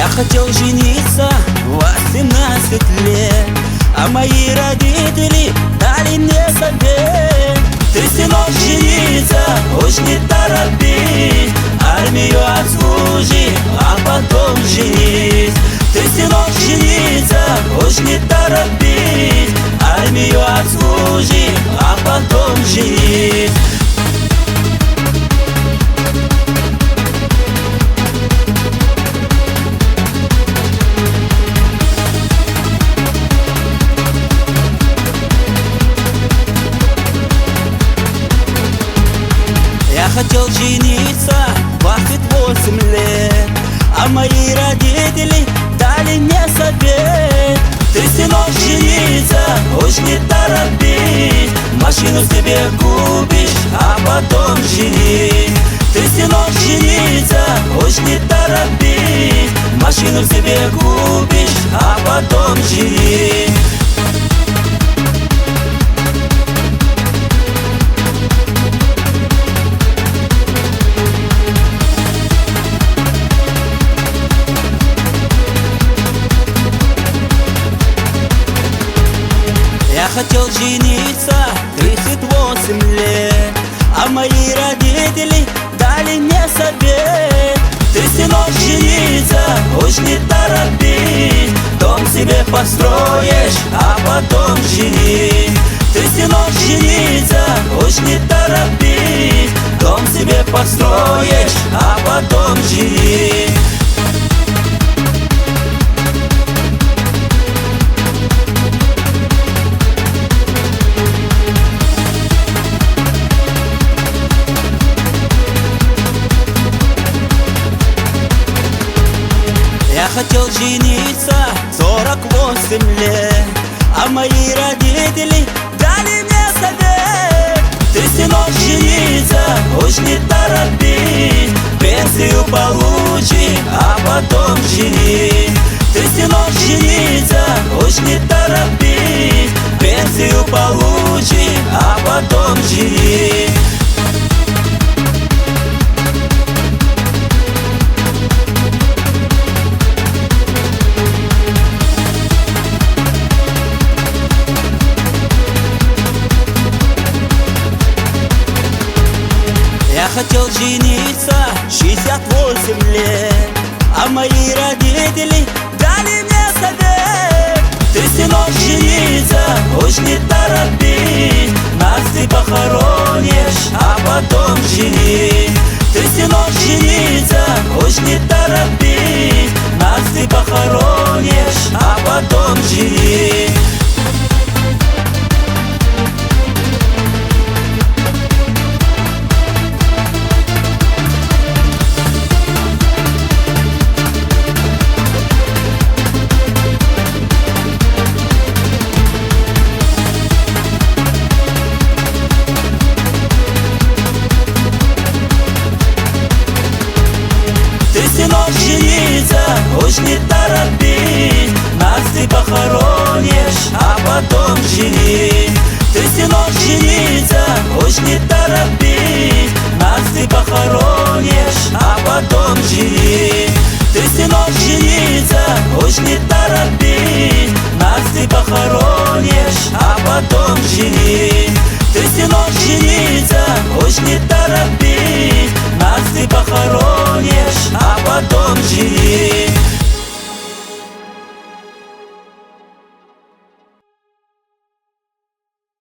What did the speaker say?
Я хотел жениться в 18 лет, а мои родители дали мне совет: ты, сынок, жениться уж не торопись, армию отслужи, а потом женись. Ты, сынок, жениться уж не торопись, армию отслужи, а потом женись. Я хотел жениться в 28 лет, а мои родители дали мне совет: ты, сынок, жениться уж не торопись, машину себе купишь, а потом женись. Ты, сынок, жениться уж не торопись, машину себе купишь, а потом женись. Я хотел жениться 38 лет, а мои родители дали мне совет: ты, сынок, жениться уж не торопись, дом себе построишь, а потом женись. Ты, сынок, жениться уж не торопись, дом себе построишь, а потом женись. Я хотел жениться 48 лет, а мои родители дали мне совет: ты, сынок, жениться уж не торопись, пенсию получи, а потом женись. Ты, сынок, жениться уж не торопись, пенсию получи, а потом женись. Я хотел жениться 68 лет, а мои родители дали мне совет: ты, сынок, жениться уж не торопись, нас ты похоронишь, а потом женись. Ты, сынок, жениться уж не торопись, нас ты похоронишь, а потом женись. Ты, сынок, жениться уж не торопись, нас ты похоронишь, а потом женись. Ты, сынок, жениться уж не торопись, нас ты похоронишь,